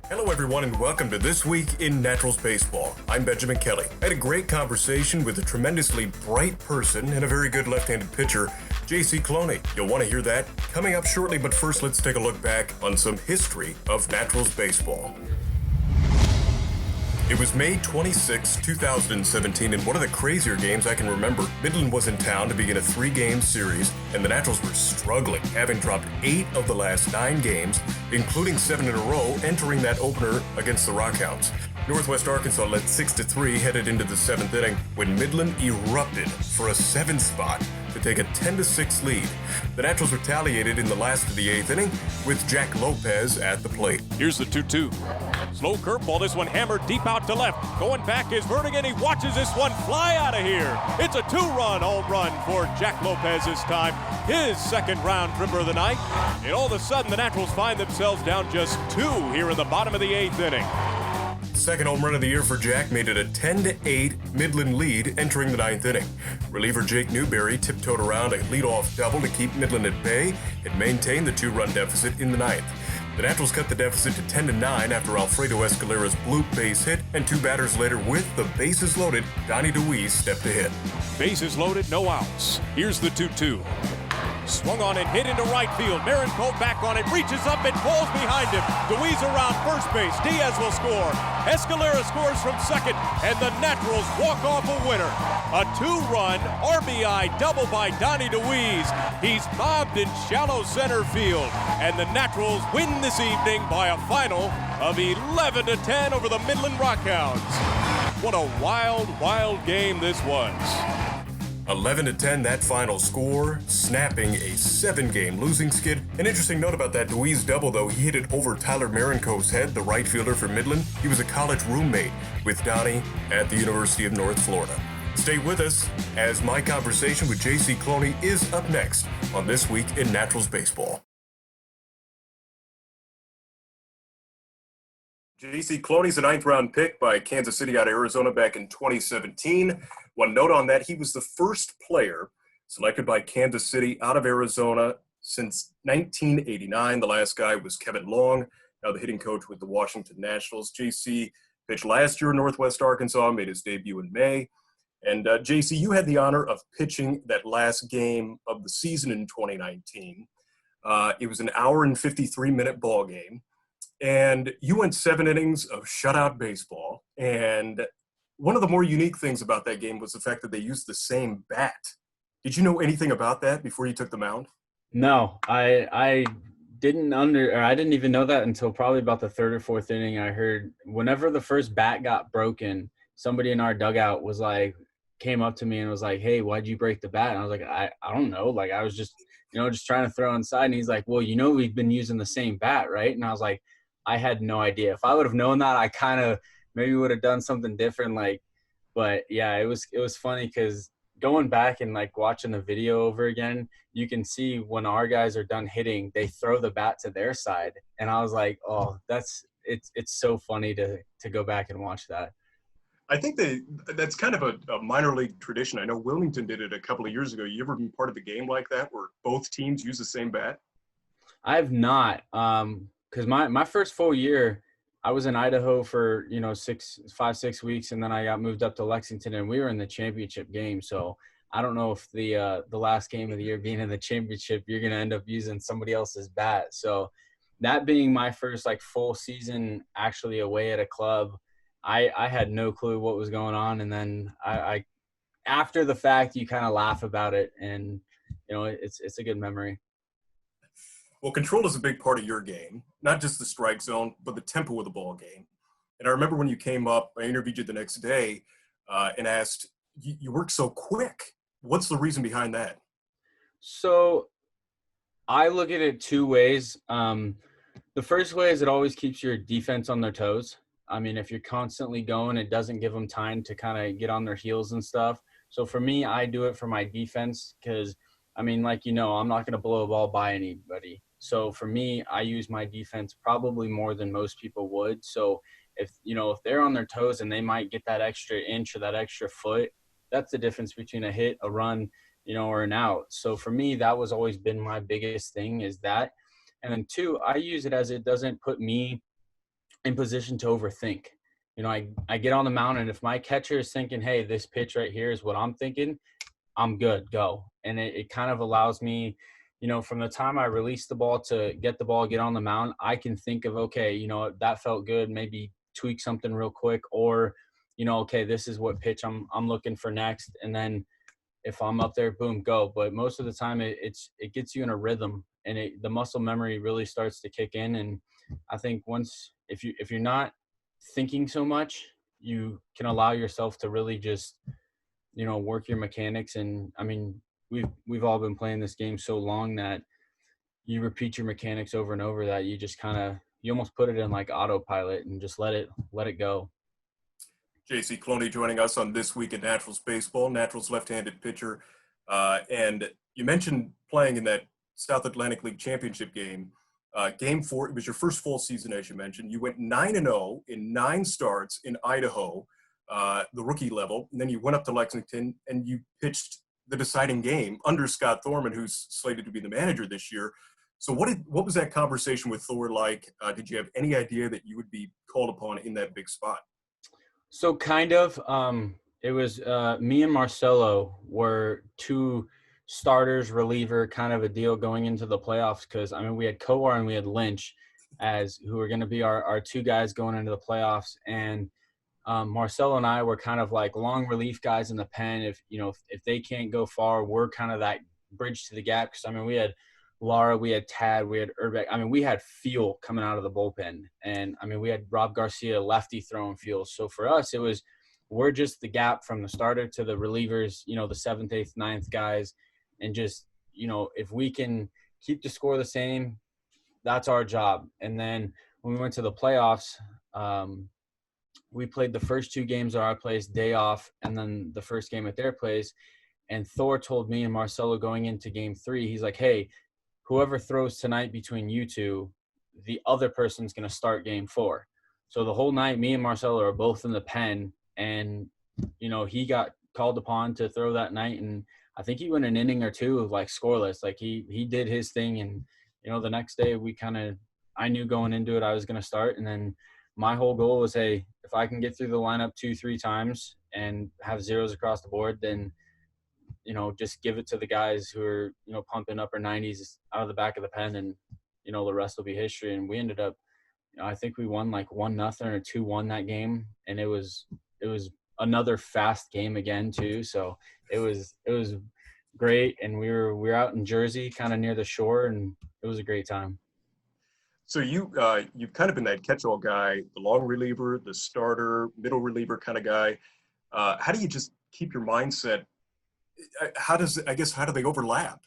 Hello, everyone, and welcome to This Week in Naturals Baseball. I'm Benjamin Kelly. I had a great conversation with a tremendously bright person and a very good left-handed pitcher, J.C. Cloney. You'll want to hear that coming up shortly, but first let's take a look back on some history of Naturals Baseball. It was May 26, 2017, and one of the crazier games I can remember. Midland was in town to begin a 3-game series, and the Naturals were struggling, having dropped 8 of the last 9 games, including 7 in a row, entering that opener against the Rockhounds. Northwest Arkansas led 6-3 headed into the 7th inning when Midland erupted for a 7th spot to take a 10-6 lead. The Naturals retaliated in the last of the 8th inning with Jack Lopez at the plate. Here's the 2-2. Slow curveball, this one hammered deep out to left. Going back is Vertigan, he watches this one fly out of here. It's a 2-run home run for Jack Lopez this time. His second round tripper of the night. And all of a sudden, the Naturals find themselves down just 2 here in the bottom of the 8th inning. Second home run of the year for Jack made it a 10-8 Midland lead entering the 9th inning. Reliever Jake Newberry tiptoed around a leadoff double to keep Midland at bay and maintain the 2-run deficit in the 9th. The Naturals cut the deficit to 10-9 after Alfredo Escalera's bloop base hit, and 2 batters later with the bases loaded, Donnie DeWeese stepped to hit. Bases loaded, no outs. Here's the 2-2. Swung on and hit into right field. Marinko back on it, reaches up and falls behind him. DeWeese around first base. Diaz will score. Escalera scores from second, and the Naturals walk off a winner. A 2-run RBI double by Donnie DeWeese. He's mobbed in shallow center field, and the Naturals win this evening by a final of 11-10 over the Midland Rockhounds. What a wild, wild game this was. 11-10, that final score, snapping a 7-game losing skid. An interesting note about that DeWeese double, though, he hit it over Tyler Marinko's head, the right fielder for Midland. He was a college roommate with Donnie at the University of North Florida. Stay with us as my conversation with J.C. Cloney is up next on This Week in Naturals Baseball. J.C. Cloney's a 9th-round pick by Kansas City out of Arizona back in 2017. One note on that, he was the first player selected by Kansas City out of Arizona since 1989. The last guy was Kevin Long, now the hitting coach with the Washington Nationals. J.C. pitched last year in Northwest Arkansas, made his debut in May. And J.C., you had the honor of pitching that last game of the season in 2019. It was an hour and 53-minute ball game. And you went 7 innings of shutout baseball. And one of the more unique things about that game was the fact that they used the same bat. Did you know anything about that before you took the mound? No, I didn't even know that until probably about the 3rd or 4th inning. I heard whenever the first bat got broken, somebody in our dugout came up to me and was like, "Hey, why'd you break the bat?" And I was like, I don't know. Like, I was just trying to throw inside. And he's like, "Well, we've been using the same bat, right?" And I was like, I had no idea. If I would have known that, I kind of maybe would have done something different. But yeah, it was funny because going back and watching the video over again, you can see when our guys are done hitting, they throw the bat to their side. And I was like, oh, it's so funny to go back and watch that. I think that's kind of a minor league tradition. I know Wilmington did it a couple of years ago. You ever been part of a game like that where both teams use the same bat? I have not. Because my first full year, I was in Idaho for 5-6 weeks, and then I got moved up to Lexington, and we were in the championship game. So I don't know if the last game of the year being in the championship, you're gonna end up using somebody else's bat. So that being my first full season actually away at a club, I had no clue what was going on, and then I after the fact you kind of laugh about it, and it's a good memory. Well, control is a big part of your game, not just the strike zone, but the tempo of the ball game. And I remember when you came up, I interviewed you the next day and asked, you work so quick. What's the reason behind that? So I look at it 2 ways. The first way is it always keeps your defense on their toes. I mean, if you're constantly going, it doesn't give them time to kind of get on their heels and stuff. So for me, I do it for my defense because, I'm not going to blow a ball by anybody. So for me, I use my defense probably more than most people would. So if they're on their toes and they might get that extra inch or that extra foot, that's the difference between a hit, a run, or an out. So for me, that was always been my biggest thing is that. And then 2, I use it as it doesn't put me in position to overthink. I get on the mound, and if my catcher is thinking, hey, this pitch right here is what I'm thinking, I'm good, go. And it kind of allows me, from the time I release the ball to get the ball, get on the mound, I can think of, okay, that felt good, maybe tweak something real quick, or, okay, this is what pitch I'm looking for next. And then if I'm up there, boom, go. But most of the time it gets you in a rhythm, and the muscle memory really starts to kick in. And I think once, if you're not thinking so much, you can allow yourself to really just, work your mechanics. And I mean, we've all been playing this game so long that you repeat your mechanics over and over, that you just you almost put it in like autopilot and just let it go. JC Cloney joining us on This Week in Naturals Baseball, Naturals left-handed pitcher. And you mentioned playing in that South Atlantic League Championship game. Game 4, it was your first full season, as you mentioned. You went 9-0 in 9 starts in Idaho, the rookie level. And then you went up to Lexington and you pitched the deciding game under Scott Thorman, who's slated to be the manager this year. So what was that conversation with Thor like? Did you have any idea that you would be called upon in that big spot? So kind of, it was me and Marcelo were two starters, reliever kind of a deal going into the playoffs, because I mean we had Kowar and we had Lynch as who were going to be our two guys going into the playoffs. And Marcelo and I were kind of like long relief guys in the pen. If they can't go far, we're kind of that bridge to the gap. Because I mean we had Lara, we had Tad, we had Urbeck. I mean, we had feel coming out of the bullpen. And, I mean, we had Rob Garcia, lefty, throwing feel. So for us, we're just the gap from the starter to the relievers, the 7th, 8th, 9th guys. And just, if we can keep the score the same, that's our job. And then when we went to the playoffs, we played the first 2 games at our place, day off, and then the first game at their place. And Thor told me and Marcelo going into game 3, he's like, hey, whoever throws tonight between you two, the other person's going to start game 4. So the whole night, me and Marcelo are both in the pen, and, he got called upon to throw that night. And I think he went an inning or 2 of like scoreless. Like he did his thing. And, the next day I knew going into it, I was going to start. And then my whole goal was, hey, if I can get through the lineup 2-3 times and have zeros across the board, then just give it to the guys who are, pumping upper 90s out of the back of the pen, and, the rest will be history. And we ended up, I think we won like 1-0 or 2-1 that game. And it was another fast game again too. So it was great. And we were out in Jersey, kind of near the shore, and it was a great time. So you've kind of been that catch-all guy, the long reliever, the starter, middle reliever kind of guy. How do you just keep your mindset? How do they overlap?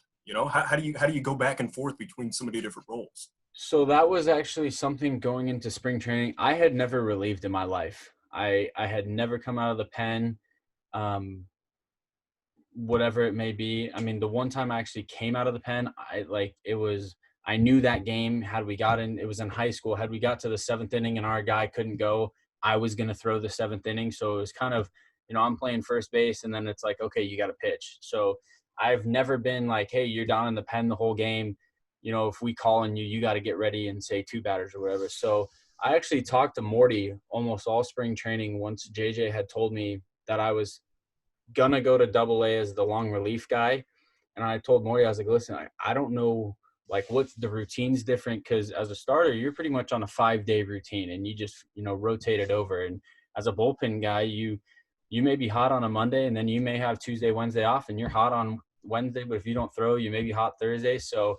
How do you go back and forth between so many different roles? So that was actually something going into spring training. I had never relieved in my life. I had never come out of the pen, whatever it may be. I mean, the one time I actually came out of the pen, I knew that game. Had we gotten, it was in high school, had we got to the 7th inning and our guy couldn't go, I was going to throw the 7th inning. So it was kind of, I'm playing first base, and then it's like, okay, you got to pitch. So I've never been like, hey, you're down in the pen the whole game. If we call on you, you got to get ready and say 2 batters or whatever. So I actually talked to Morty almost all spring training once JJ had told me that I was going to go to AA as the long relief guy. And I told Morty, I was like, listen, I don't know, like, what's the routine's different, because as a starter, you're pretty much on a 5-day routine, and you just, rotate it over. And as a bullpen guy, you may be hot on a Monday, and then you may have Tuesday, Wednesday off, and you're hot on Wednesday, but if you don't throw, you may be hot Thursday. So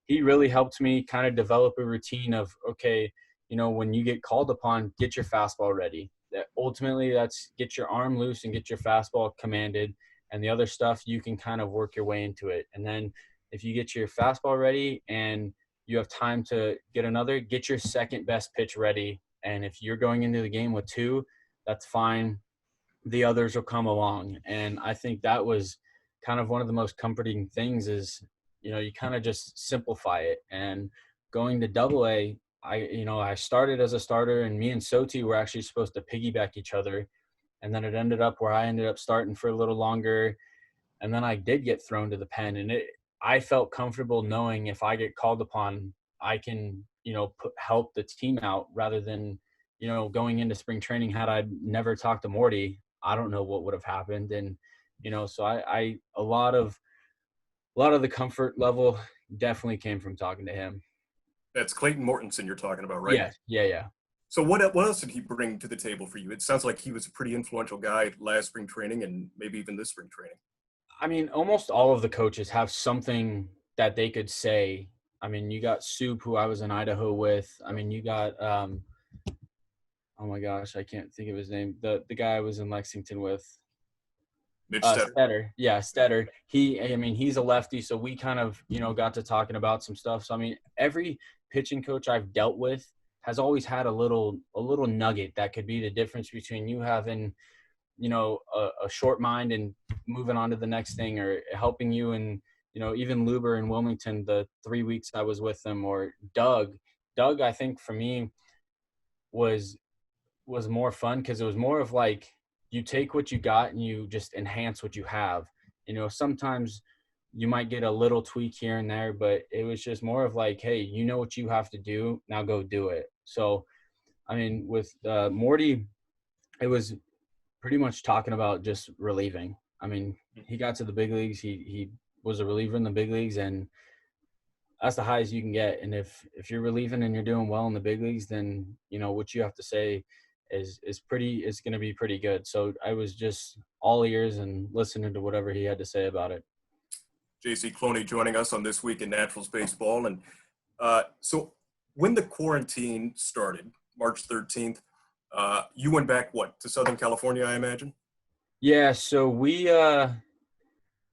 he really helped me kind of develop a routine of, okay, when you get called upon, get your fastball ready. Ultimately, that's get your arm loose and get your fastball commanded, and the other stuff, you can kind of work your way into it. And then if you get your fastball ready and you have time to get your second best pitch ready. And if you're going into the game with 2, that's fine. The others will come along. And I think that was kind of one of the most comforting things is, you kind of just simplify it. And going to AA, I started as a starter, and me and Soti were actually supposed to piggyback each other. And then it ended up where I ended up starting for a little longer. And then I did get thrown to the pen, and I felt comfortable knowing if I get called upon, I can, help the team out rather than, going into spring training, had I never talked to Morty, I don't know what would have happened. And, so I a lot of the comfort level definitely came from talking to him. That's Clayton Mortensen you're talking about, right? Yeah. Yeah. Yeah. So what else did he bring to the table for you? It sounds like he was a pretty influential guy last spring training and maybe even this spring training. I mean, almost all of the coaches have something that they could say. I mean, you got Soup, who I was in Idaho with. I mean, you got oh my gosh, I can't think of his name. The guy I was in Lexington with. Mitch Stetter. Stetter. Yeah, Stetter. He's a lefty, so we kind of, got to talking about some stuff. So I mean, every pitching coach I've dealt with has always had a little nugget that could be the difference between you having, a short mind and moving on to the next thing, or helping you. And, even Luber and Wilmington, the 3 weeks I was with them, or Doug, I think for me was more fun, because it was more of like, you take what you got and you just enhance what you have. Sometimes you might get a little tweak here and there, but it was just more of like, hey, you know what you have to do, now go do it. So, I mean, with Morty, it was pretty much talking about just relieving. I mean, he got to the big leagues. He was a reliever in the big leagues, and that's the highest you can get. And if you're relieving and you're doing well in the big leagues, then what you have to say is going to be pretty good. So I was just all ears and listening to whatever he had to say about it. JC Cloney joining us on This Week in Naturals Baseball. And so when the quarantine started, March 13th, you went back, to Southern California, I imagine? Yeah, so it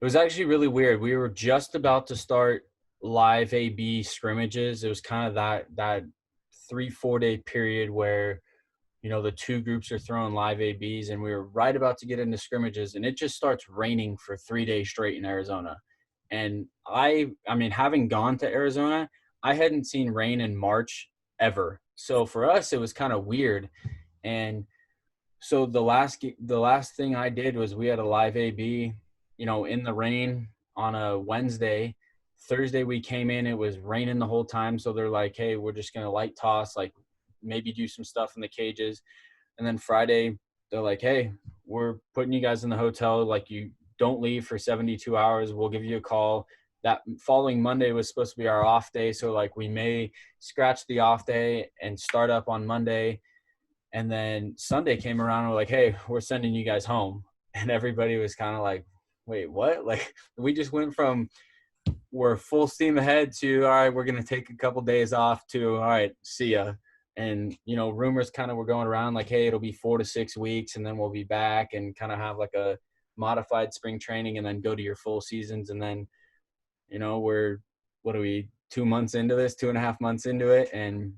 was actually really weird. We were just about to start live AB scrimmages. It was kind of that 3-4 day period where, the two groups are throwing live ABs, and we were right about to get into scrimmages, and it just starts raining for 3 days straight in Arizona. And I mean, having gone to Arizona, I hadn't seen rain in March ever. So for us, it was kind of weird. And so the last thing I did was, we had a live AB, in the rain on a Wednesday. Thursday we came in, it was raining the whole time. So they're like, hey, we're just going to light toss, like maybe do some stuff in the cages. And then Friday they're like, hey, we're putting you guys in the hotel. Like, you don't leave for 72 hours. We'll give you a call. That following Monday was supposed to be our off day. So like, we may scratch the off day and start up on Monday. And then Sunday came around and we're like, hey, we're sending you guys home. And everybody was kind of like, wait, what? Like, we just went from we're full steam ahead to, all right, we're going to take a couple days off, to, all right, see ya. And, rumors kind of were going around like, hey, it'll be 4 to 6 weeks and then we'll be back and kind of have like a modified spring training and then go to your full seasons. And then, we're, 2 months into this, 2.5 months into it. And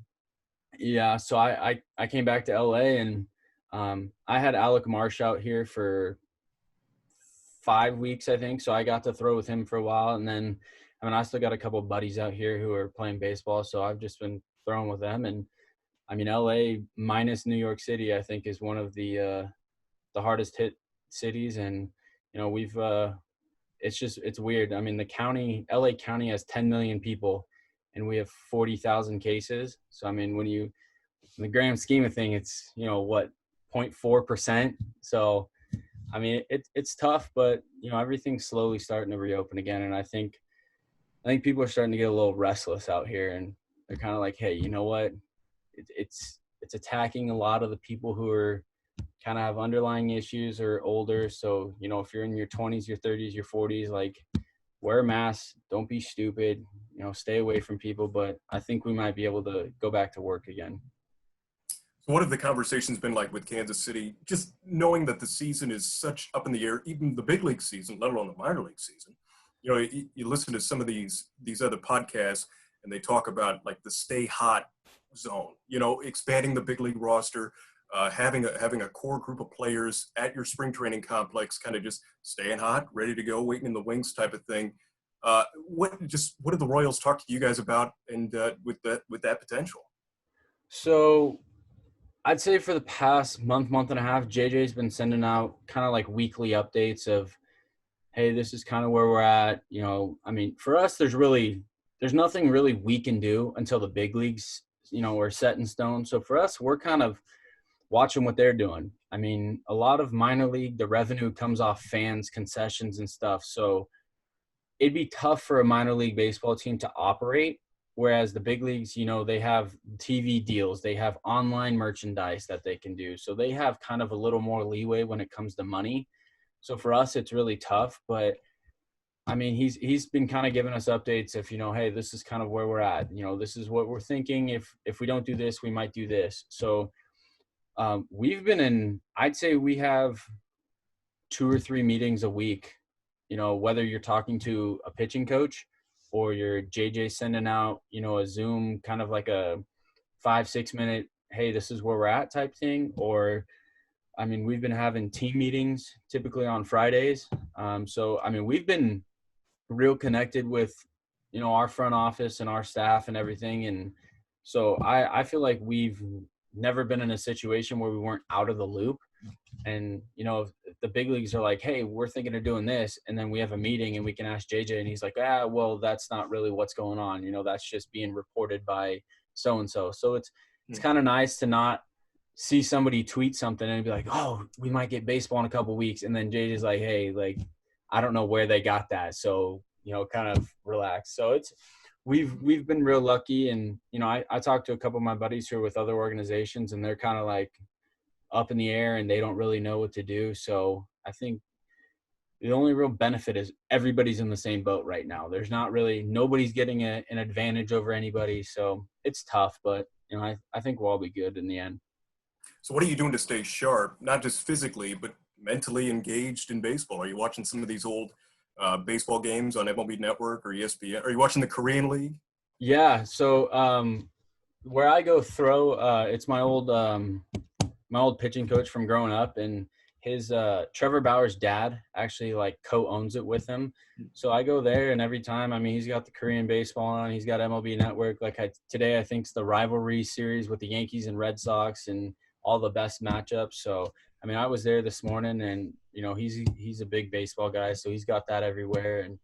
yeah, so I came back to LA, and I had Alec Marsh out here for 5 weeks, I think. So I got to throw with him for a while. And then, I mean, I still got a couple of buddies out here who are playing baseball. So I've just been throwing with them. And I mean, LA minus New York City, I think, is one of the hardest hit cities. And, it's weird. I mean, LA County has 10 million people and we have 40,000 cases. So, I mean, in the grand scheme of things, it's, 0.4%. So, I mean, it's tough, but, everything's slowly starting to reopen again. And I think people are starting to get a little restless out here, and they're kind of like, hey, you know what? It's attacking a lot of the people who are kind of have underlying issues or older. So, if you're in your 20s, your 30s, your 40s, like, wear a mask, don't be stupid, stay away from people. But I think we might be able to go back to work again. So what have the conversations been like with Kansas City, just knowing that the season is such up in the air, even the big league season, let alone the minor league season? You listen to some of these other podcasts and they talk about like the stay hot zone, expanding the big league roster, having a core group of players at your spring training complex, kind of just staying hot, ready to go, waiting in the wings type of thing. What did the Royals talk to you guys about, and with that potential? So I'd say for the past month and a half, JJ's been sending out kind of like weekly updates of, hey, this is kind of where we're at. I mean, for us, there's nothing really we can do until the big leagues or set in stone. So for us, we're kind of watching what they're doing. I mean, a lot of minor league, the revenue comes off fans, concessions and stuff. So it'd be tough for a minor league baseball team to operate. Whereas the big leagues, they have TV deals, they have online merchandise that they can do. So they have kind of a little more leeway when it comes to money. So for us, it's really tough. But I mean, he's been kind of giving us updates if, hey, this is kind of where we're at. This is what we're thinking. If we don't do this, we might do this. So we've been I'd say we have 2 or 3 meetings a week, whether you're talking to a pitching coach or you're JJ sending out, a Zoom kind of like a 5-6 minute, hey, this is where we're at type thing. Or, I mean, we've been having team meetings typically on Fridays. So, I mean, we've been real connected with, our front office and our staff and everything. And so I feel like we've never been in a situation where we weren't out of the loop. And, if the big leagues are like, hey, we're thinking of doing this. And then we have a meeting and we can ask JJ and he's like, well, that's not really what's going on. That's just being reported by so-and-so. So it's kind of nice to not see somebody tweet something and be like, oh, we might get baseball in a couple of weeks. And then JJ's like, hey, like, I don't know where they got that. So, kind of relax. So we've been real lucky. And, I talked to a couple of my buddies who are with other organizations and they're kind of like up in the air and they don't really know what to do. So I think the only real benefit is everybody's in the same boat right now. There's not really, nobody's getting an advantage over anybody. So it's tough, but, I think we'll all be good in the end. So what are you doing to stay sharp, not just physically, but mentally engaged in baseball? Are you watching some of these old baseball games on MLB Network or ESPN? Are you watching the Korean League? Yeah. So where I go throw, it's my old pitching coach from growing up, and his Trevor Bauer's dad actually like co-owns it with him. So I go there, and every time, I mean, he's got the Korean baseball on, he's got MLB Network. Like today, I think it's the rivalry series with the Yankees and Red Sox and all the best matchups. So, I mean, I was there this morning and, he's a big baseball guy. So he's got that everywhere. And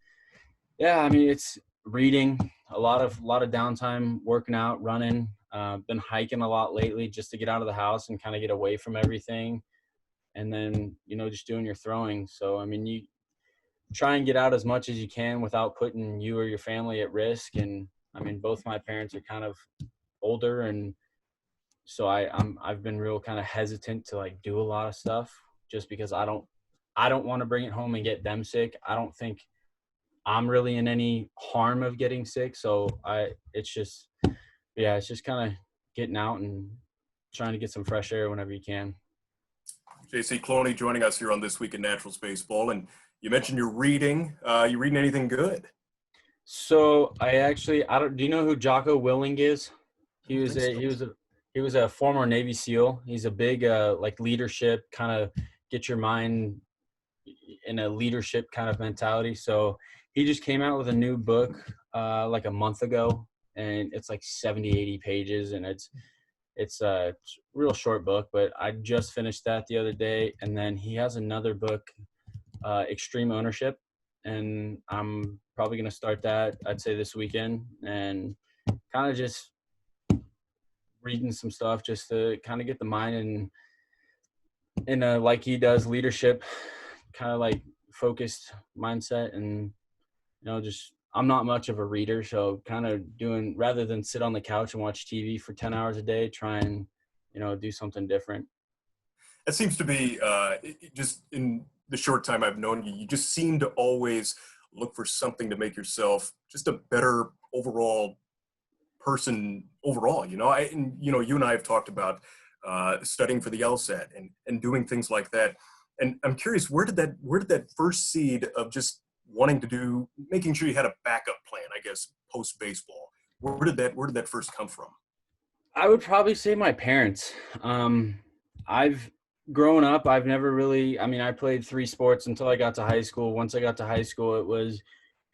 yeah, I mean, it's reading, a lot of downtime, working out, running, been hiking a lot lately just to get out of the house and kind of get away from everything. And then, just doing your throwing. So, I mean, you try and get out as much as you can without putting you or your family at risk. And I mean, both my parents are kind of older, and so I've been real kind of hesitant to like do a lot of stuff just because I don't want to bring it home and get them sick. I don't think I'm really in any harm of getting sick. So it's just kind of getting out and trying to get some fresh air whenever you can. JC Cloney joining us here on This Week in Naturals Baseball. And you mentioned you're reading. You reading anything good? So do you know who Jocko Willing is? He was a former Navy SEAL. He's a big like leadership, kind of get your mind in a leadership kind of mentality. So he just came out with a new book like a month ago, and it's like 70, 80 pages, and it's a real short book, but I just finished that the other day. And then he has another book, Extreme Ownership, and I'm probably going to start that, I'd say this weekend, and kind of just reading some stuff just to kind of get the mind in a, like he does, leadership, kind of like focused mindset. And, just, I'm not much of a reader, so kind of doing, rather than sit on the couch and watch TV for 10 hours a day, try and, do something different. It seems to be just in the short time I've known you, you just seem to always look for something to make yourself just a better overall person overall. You and I have talked about studying for the LSAT and doing things like that. And I'm curious, where did that first seed of just wanting to do, making sure you had a backup plan, I guess, post baseball, where did that first come from? I would probably say my parents. I've grown up, I've never really, I played 3 sports until I got to high school. Once I got to high school, it was,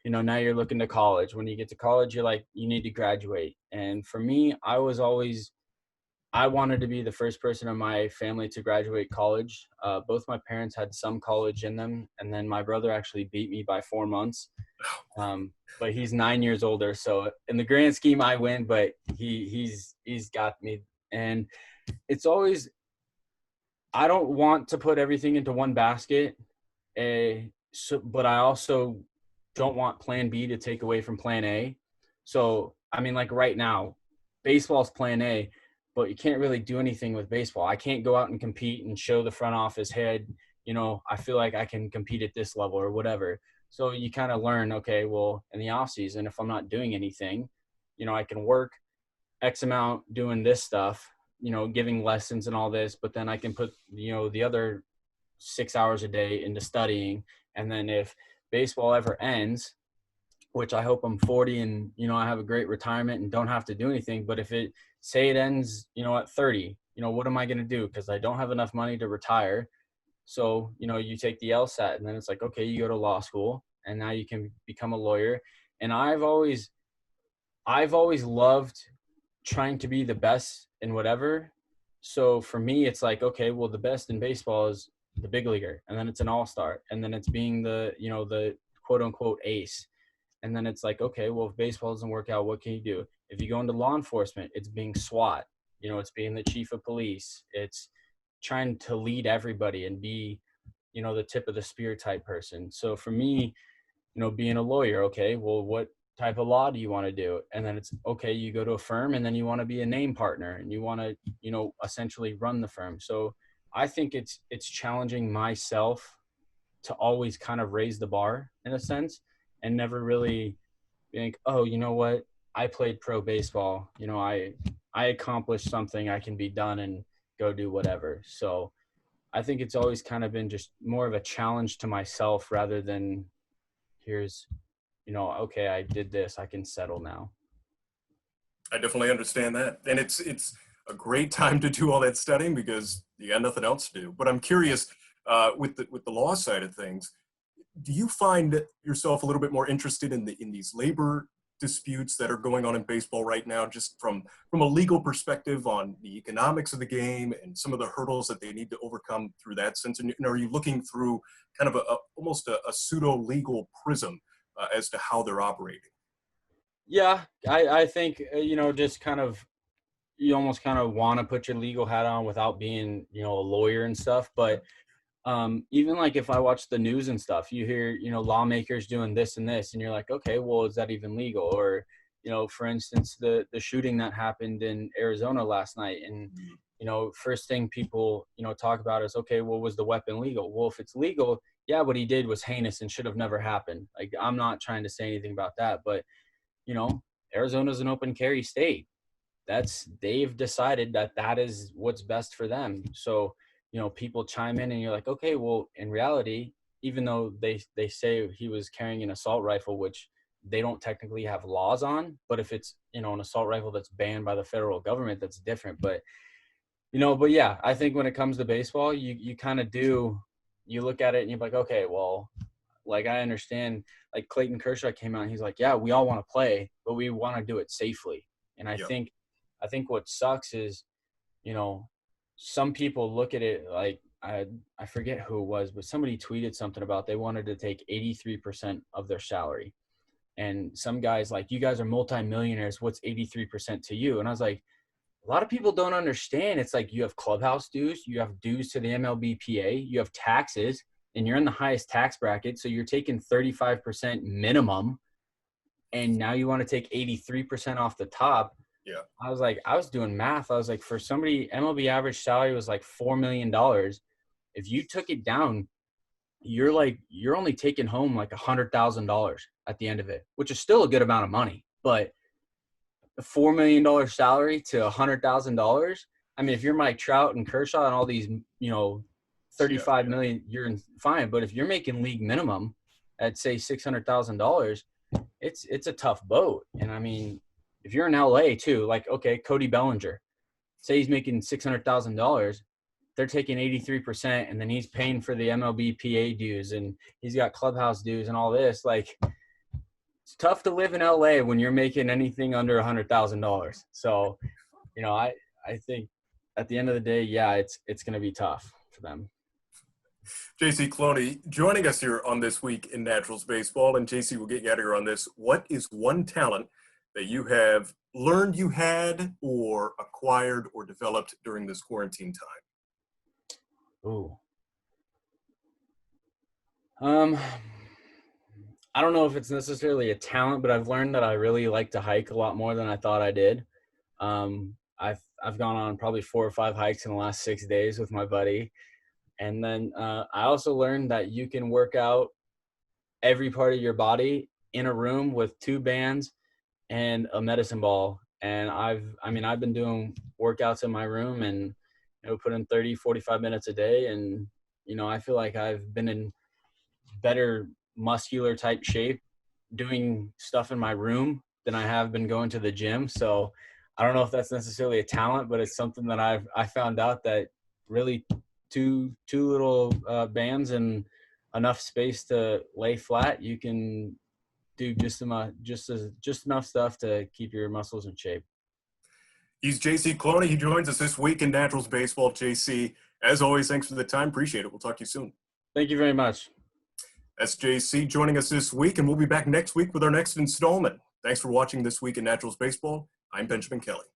now you're looking to college. When you get to college, you're like, you need to graduate. And for me, I was always I wanted to be the first person in my family to graduate college. Both my parents had some college in them, and then my brother actually beat me by 4 months. But he's 9 years older, so in the grand scheme, I win. But he's got me, and it's always, I don't want to put everything into one basket. But I also don't want plan B to take away from plan A. So, I mean, like right now, baseball's plan A, but you can't really do anything with baseball. I can't go out and compete and show the front office head, I feel like I can compete at this level or whatever. So you kind of learn, okay, well, in the off season, if I'm not doing anything, I can work X amount doing this stuff, giving lessons and all this, but then I can put, the other 6 hours a day into studying. And then if baseball ever ends, which I hope I'm 40 and, I have a great retirement and don't have to do anything. But if say it ends, at 30, what am I going to do? Because I don't have enough money to retire. So, you take the LSAT and then it's like, okay, you go to law school and now you can become a lawyer. And I've always loved trying to be the best in whatever. So for me, it's like, okay, well, the best in baseball is the big leaguer, and then it's an all-star, and then it's being the quote unquote ace. And then it's like, okay, well, if baseball doesn't work out, what can you do? If you go into law enforcement, it's being SWAT, it's being the chief of police. It's trying to lead everybody and be, the tip of the spear type person. So for me, being a lawyer, okay, well, what type of law do you want to do? And then it's okay, you go to a firm and then you want to be a name partner and you want to, essentially run the firm. So I think it's challenging myself to always kind of raise the bar in a sense and never really think, oh, you know what? I played pro baseball. I accomplished something, I can be done and go do whatever. So I think it's always kind of been just more of a challenge to myself rather than here's, okay, I did this, I can settle now. I definitely understand that, and it's a great time to do all that studying because you got nothing else to do. But I'm curious, with the law side of things, do you find yourself a little bit more interested in these labor disputes that are going on in baseball right now, just from a legal perspective on the economics of the game and some of the hurdles that they need to overcome through that sense? And are you looking through kind of almost a pseudo legal prism as to how they're operating? Yeah, I think, just kind of, you almost kind of want to put your legal hat on without being, a lawyer and stuff. But even like if I watch the news and stuff, you hear, lawmakers doing this and this, and you're like, okay, well, is that even legal? Or, for instance, the shooting that happened in Arizona last night. And, first thing people, talk about is, okay, well, was the weapon legal? Well, if it's legal, yeah, what he did was heinous and should have never happened. Like, I'm not trying to say anything about that, but, you know, Arizona's an open carry state. They've decided that is what's best for them. So, people chime in and you're like, okay, well, in reality, even though they say he was carrying an assault rifle, which they don't technically have laws on, but if it's, an assault rifle that's banned by the federal government, that's different. But, but yeah, I think when it comes to baseball, you kind of you look at it and you're like, okay, well, like I understand, like Clayton Kershaw came out and he's like, yeah, we all want to play, but we want to do it safely. And Yep. I think what sucks is, some people look at it like, I forget who it was, but somebody tweeted something about they wanted to take 83% of their salary. And some guys like, you guys are multimillionaires. What's 83% to you? And I was like, a lot of people don't understand. It's like you have clubhouse dues, you have dues to the MLBPA, you have taxes, and you're in the highest tax bracket. So you're taking 35% minimum. And now you want to take 83% off the top. Yeah. I was like, I was doing math. I was like, for somebody, MLB average salary was like $4 million. If you took it down, you're only taking home like $100,000 at the end of it, which is still a good amount of money. But a $4 million salary to $100,000. I mean, if you're Mike Trout and Kershaw and all these, 35 million, you're fine. But if you're making league minimum at say $600,000, it's a tough boat. And I mean, if you're in LA too, like, okay, Cody Bellinger, say he's making $600,000, they're taking 83%, and then he's paying for the MLBPA dues, and he's got clubhouse dues and all this. Like, it's tough to live in LA when you're making anything under $100,000. So, I think at the end of the day, yeah, it's going to be tough for them. JC Cloney joining us here on This Week in Naturals Baseball. And JC, we'll get you out of here on this. What is one talent that you have learned you had or acquired or developed during this quarantine time? Ooh. I don't know if it's necessarily a talent, but I've learned that I really like to hike a lot more than I thought I did. I've gone on probably 4 or 5 hikes in the last 6 days with my buddy. And then I also learned that you can work out every part of your body in a room with 2 bands and a medicine ball. And I've been doing workouts in my room and, put in 30, 45 minutes a day. And, I feel like I've been in better muscular type shape doing stuff in my room than I have been going to the gym. So I don't know if that's necessarily a talent, but it's something that I found out that really two little bands and enough space to lay flat, you can do just enough stuff to keep your muscles in shape. He's JC Cloney. He joins us this week in Naturals Baseball. JC, as always, thanks for the time. Appreciate it. We'll talk to you soon. Thank you very much. That's JC joining us this week, and we'll be back next week with our next installment. Thanks for watching This Week in Naturals Baseball. I'm Benjamin Kelly.